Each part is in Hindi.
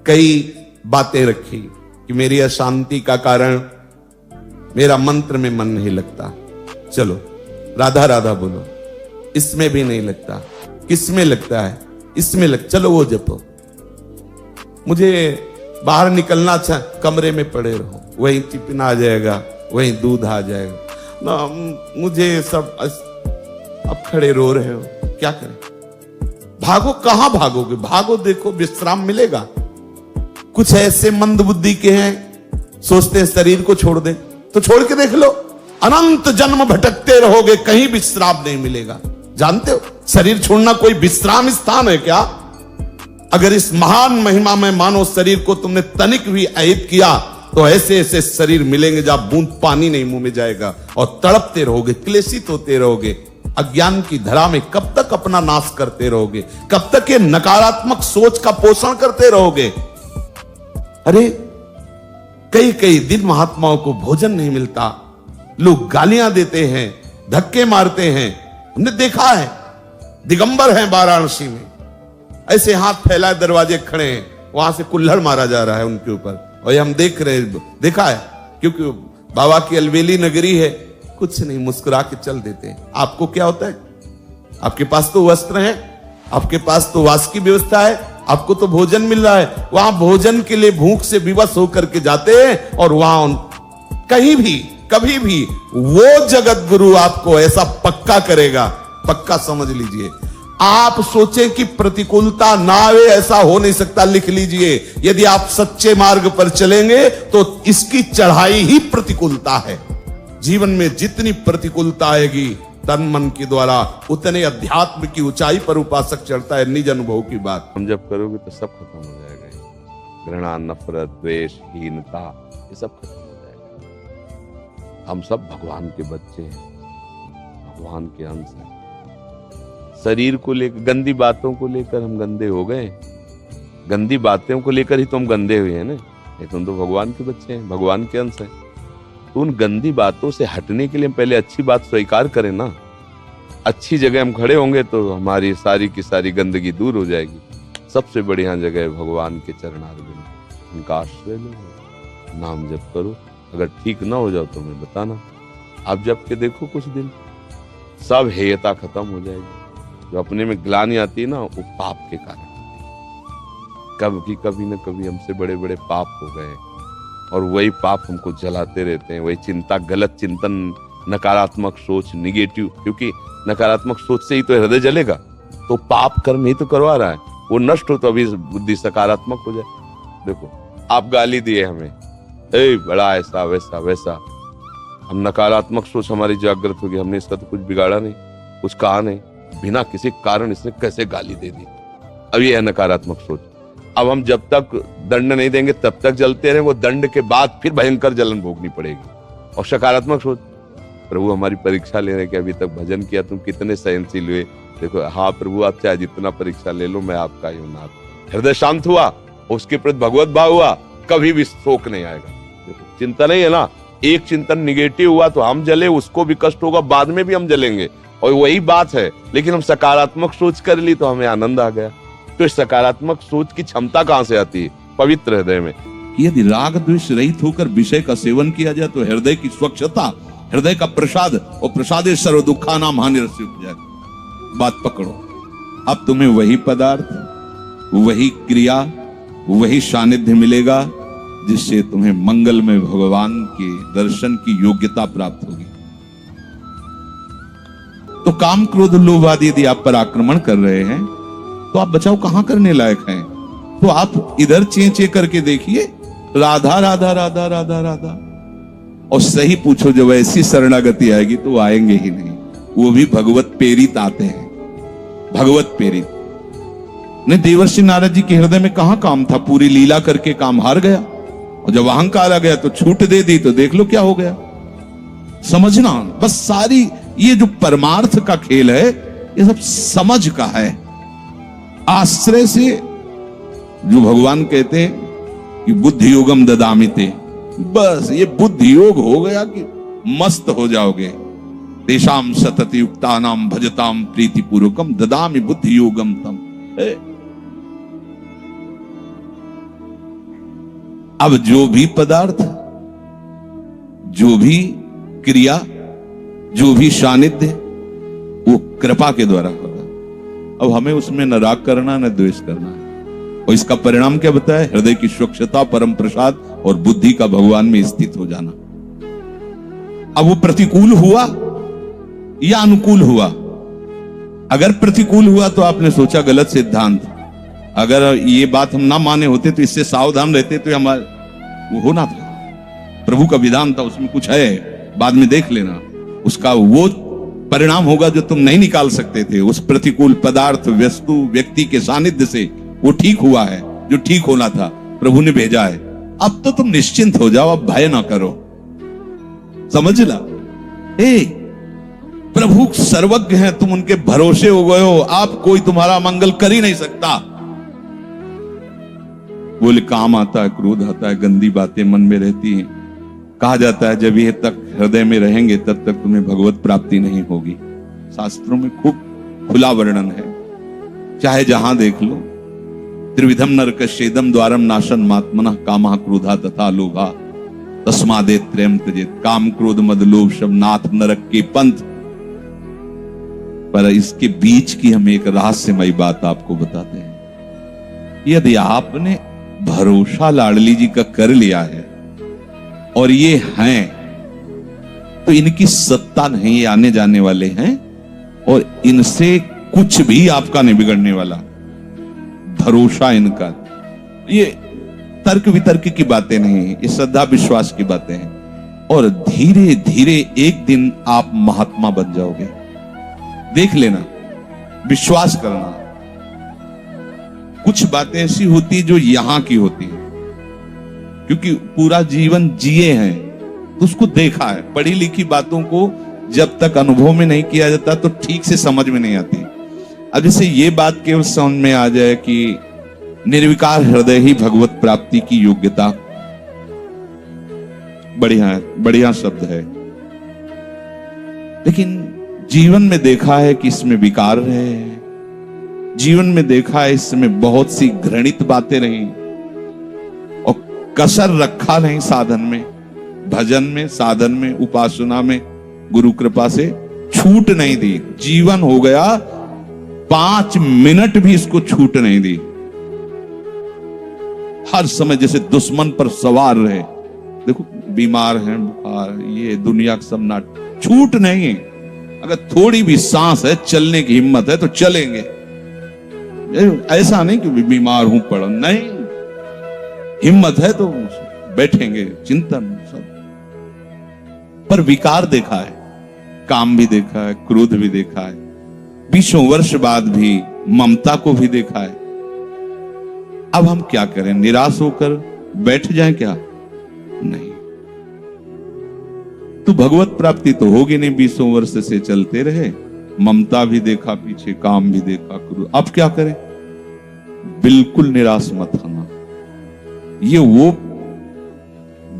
कई बातें रखी कि मेरी अशांति का कारण मेरा मंत्र में मन नहीं लगता। चलो राधा राधा बोलो, इसमें भी नहीं लगता। किसमें लगता है? इसमें चलो वो जपो। मुझे बाहर निकलना अच्छा, कमरे में पड़े रहो, वहीं टिफिन आ जाएगा, वहीं दूध आ जाएगा ना, मुझे सब। अब खड़े रो रहे हो, क्या करें? भागो, कहां भागोगे? भागो, देखो विश्राम मिलेगा। कुछ ऐसे मंद बुद्धि के हैं, सोचते हैं शरीर को छोड़ दे, तो छोड़ के देख लो, अनंत जन्म भटकते रहोगे, कहीं विश्राम नहीं मिलेगा। जानते हो शरीर छोड़ना कोई विश्राम स्थान है क्या? अगर इस महान महिमा में मानो शरीर को तुमने तनिक भी अहित किया तो ऐसे ऐसे शरीर मिलेंगे जहां बूंद पानी नहीं मुंह में जाएगा और तड़पते रहोगे, क्लेशित होते रहोगे। अज्ञान की धरा में कब तक अपना नाश करते रहोगे? कब तक ये नकारात्मक सोच का पोषण करते रहोगे? अरे कई कई दिन महात्माओं को भोजन नहीं मिलता, लोग गालियां देते हैं, धक्के मारते हैं। हमने देखा है, दिगंबर हैं वाराणसी में, ऐसे हाथ फैलाए दरवाजे खड़े हैं, वहां से कुल्हड़ मारा जा रहा है उनके ऊपर, और ये हम देख रहे, देखा है, क्योंकि बाबा की अलवेली नगरी है, कुछ नहीं, मुस्कुरा के चल देते हैं। आपको क्या होता है? आपके पास तो वस्त्र है, आपके पास तो वास की व्यवस्था है, आपको तो भोजन मिल रहा है। वहां भोजन के लिए भूख से विवश होकर के जाते हैं, और वहां कहीं भी कभी भी वो जगत गुरु आपको ऐसा पक्का करेगा, पक्का समझ लीजिए। आप सोचें कि प्रतिकूलता ना आए, ऐसा हो नहीं सकता। लिख लीजिए, यदि आप सच्चे मार्ग पर चलेंगे तो इसकी चढ़ाई ही प्रतिकूलता है। जीवन में जितनी प्रतिकूलता आएगी तन मन के द्वारा, उतने अध्यात्म की ऊंचाई पर उपासक चढ़ता है। निज अनुभव की बात हम जब करोगे तो सब खत्म हो जाएगा। घृणा, नफरत, द्वेष, हीनता, ये सब खत्म हो जाएगा। हम सब भगवान के बच्चे हैं, भगवान के अंश हैं। शरीर को लेकर, गंदी बातों को लेकर हम गंदे हो गए, गंदी बातों को लेकर ही तो हम गंदे हुए हैं ना। नहीं, तुम तो भगवान के बच्चे हैं, भगवान के अंश हैं। तो उन गंदी बातों से हटने के लिए हम पहले अच्छी बात स्वीकार करें ना। अच्छी जगह हम खड़े होंगे तो हमारी सारी की सारी गंदगी दूर हो जाएगी। सबसे बढ़िया जगह है भगवान के चरणारविंद, उनका आश्रय लो, नाम जप करो। अगर ठीक ना हो जाओ तो मैं बताना, आप जप के देखो, कुछ दिन सब हेयता खत्म हो जाएगी। जो अपने में ग्लानि आती है ना, वो पाप के कारण। कभी न कभी हमसे बड़े बड़े पाप हो गए और वही पाप हमको जलाते रहते हैं। वही चिंता, गलत चिंतन, नकारात्मक सोच, निगेटिव, क्योंकि नकारात्मक सोच से ही तो हृदय जलेगा। तो पाप कर्म ही तो करवा रहा है, वो नष्ट हो तो अभी बुद्धि सकारात्मक हो जाए। देखो, आप गाली दिए हमें, ए बड़ा ऐसा वैसा वैसा, हम नकारात्मक सोच हमारी जागृत होगी, हमने इसका तो कुछ बिगाड़ा नहीं, कुछ कहा नहीं, बिना किसी कारण इसने कैसे गाली दे दी। अब ये है नकारात्मक सोच। अब हम जब तक दंड नहीं देंगे तब तक जलते रहे, वो दंड के बाद फिर भयंकर जलन भोगनी पड़ेगी। और सकारात्मक सोच, प्रभु हमारी परीक्षा ले रहे हैं कि अभी तक भजन किया, तुम कितने सहनशील हुए। देखो, हाँ प्रभु, आप चाहे जितना परीक्षा ले लो, मैं आपका ही हूं नाथ। हृदय शांत हुआ, उसके प्रति भगवत भाव हुआ, कभी भी शोक नहीं आएगा। देखो, चिंता नहीं है ना, एक चिंतन निगेटिव हुआ तो हम जले, उसको भी कष्ट होगा, बाद में भी हम जलेंगे, और वही बात है। लेकिन हम सकारात्मक सोच कर ली तो हमें आनंद आ गया। तो इस सकारात्मक सोच की क्षमता कहां से आती है? पवित्र हृदय में। यदि राग द्वेष रहित होकर विषय का सेवन किया जाए तो हृदय की स्वच्छता, हृदय का प्रसाद, और प्रसादे सर्व दुखा नाम हानिरस्य उपजाति। बात पकड़ो, अब तुम्हें वही पदार्थ, वही क्रिया, वही सानिध्य मिलेगा जिससे तुम्हें मंगल में भगवान के दर्शन की योग्यता प्राप्त होगी। तो काम, क्रोध, लोभ आदि यदि आप पर आक्रमण कर रहे हैं तो आप बचाव कहां करने लायक हैं? तो आप इधर चे करके देखिए, राधा राधा राधा राधा राधा, और सही पूछो, जब ऐसी शरणागति आएगी तो वो आएंगे ही नहीं। वो भी भगवत प्रेरित आते हैं, भगवत प्रेरित। नहीं, देवर्षि नारद जी के हृदय में कहां काम था? पूरी लीला करके काम हार गया, और जब अहंकार आ गया तो छूट दे दी, तो देख लो क्या हो गया। समझना बस, सारी ये जो परमार्थ का खेल है, ये सब समझ का है। आश्रय से, जो भगवान कहते हैं कि बुद्धि योगम ददामिते, बस ये बुद्धि योग हो गया कि मस्त हो जाओगे। तेषाम सतति युक्तानाम भजताम प्रीति पूर्वकम ददामि बुद्धि योगम तम। अब जो भी पदार्थ, जो भी क्रिया, जो भी सानिध्य, वो कृपा के द्वारा होगा। अब हमें उसमें न राग करना न द्वेष करना है। और इसका परिणाम क्या बताया? हृदय की स्वच्छता, परम प्रसाद और बुद्धि का भगवान में स्थित हो जाना। अब वो प्रतिकूल हुआ या अनुकूल हुआ? अगर प्रतिकूल हुआ तो आपने सोचा गलत सिद्धांत। अगर ये बात हम ना माने होते तो इससे सावधान रहते तो हमारा वो होना था। प्रभु का विधान था, उसमें कुछ है, बाद में देख लेना। उसका वो परिणाम होगा जो तुम नहीं निकाल सकते थे। उस प्रतिकूल पदार्थ, वस्तु, व्यक्ति के सानिध्य से वो ठीक हुआ है जो ठीक होना था, प्रभु ने भेजा है। अब तो तुम निश्चिंत हो जाओ, अब भय ना करो। समझ ला, प्रभु सर्वज्ञ हैं, तुम उनके भरोसे हो गए हो, आप कोई तुम्हारा मंगल कर ही नहीं सकता। बोले काम आता है, क्रोध आता है, गंदी बातें मन में रहती हैं। कहा जाता है जब ये तक हृदय में रहेंगे तब तक तुम्हें भगवत प्राप्ति नहीं होगी। शास्त्रों में खूब खुला वर्णन है, चाहे जहां देख लो। त्रिविधम नरकस्येदम द्वारम नाशन मात्मनः कामः क्रोधा तथा लोभा तस्मादेव त्रयम् त्यजेत्। काम, क्रोध, मद, लोभ सब नाथ नरक के पंथ। पर इसके बीच की हम एक रहस्यमयी बात आपको बताते हैं। यदि आपने भरोसा लाडली जी का कर लिया है और ये हैं, तो इनकी सत्ता नहीं, आने जाने वाले हैं और इनसे कुछ भी आपका नहीं बिगड़ने वाला। भरोसा इनका, ये तर्क वितर्क की बातें नहीं है, ये श्रद्धा विश्वास की बातें हैं। और धीरे धीरे एक दिन आप महात्मा बन जाओगे। देख लेना, विश्वास करना। कुछ बातें ऐसी होती जो यहां की होती है, क्योंकि पूरा जीवन जिए हैं तो उसको देखा है। पढ़ी लिखी बातों को जब तक अनुभव में नहीं किया जाता तो ठीक से समझ में नहीं आती। अब जैसे ये बात केवल समझ में आ जाए कि निर्विकार हृदय ही भगवत प्राप्ति की योग्यता, बढ़िया बढ़िया शब्द है, लेकिन जीवन में देखा है कि इसमें विकार रहे, जीवन में देखा है इसमें बहुत सी घृणित बातें रही और कसर रखा नहीं साधन में, भजन में, साधन में, उपासना में, गुरु कृपा से छूट नहीं दी। जीवन हो गया 5 मिनट भी इसको छूट नहीं दी। हर समय जैसे दुश्मन पर सवार रहे। देखो बीमार हैं, बुखार, ये दुनिया का सब नाट, छूट नहीं। अगर थोड़ी भी सांस है, चलने की हिम्मत है तो चलेंगे। ऐसा नहीं कि बीमार हूं पड़ा, नहीं, हिम्मत है तो बैठेंगे, चिंतन सब। पर विकार देखा है, काम भी देखा है, क्रोध भी देखा है, 20 वर्ष बाद भी ममता को भी देखा है। अब हम क्या करें? निराश होकर बैठ जाएं क्या? नहीं। तो भगवत प्राप्ति तो होगी नहीं। 20 वर्ष से चलते रहे, ममता भी देखा पीछे, काम भी देखा, क्रोध। अब क्या करें? बिल्कुल निराश मत होना। ये वो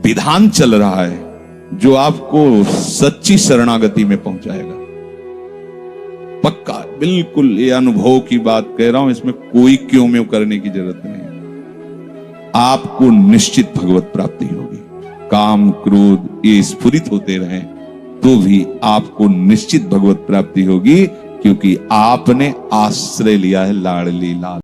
विधान चल रहा है जो आपको सच्ची शरणागति में पहुंचाएगा। पक्का, बिल्कुल ये अनुभव की बात कह रहा हूं, इसमें कोई क्यों में करने की जरूरत नहीं। आपको निश्चित भगवत प्राप्ति होगी। काम, क्रोध ये स्फुरित होते रहें तो भी आपको निश्चित भगवत प्राप्ति होगी, क्योंकि आपने आश्रय लिया है लाडली लाल।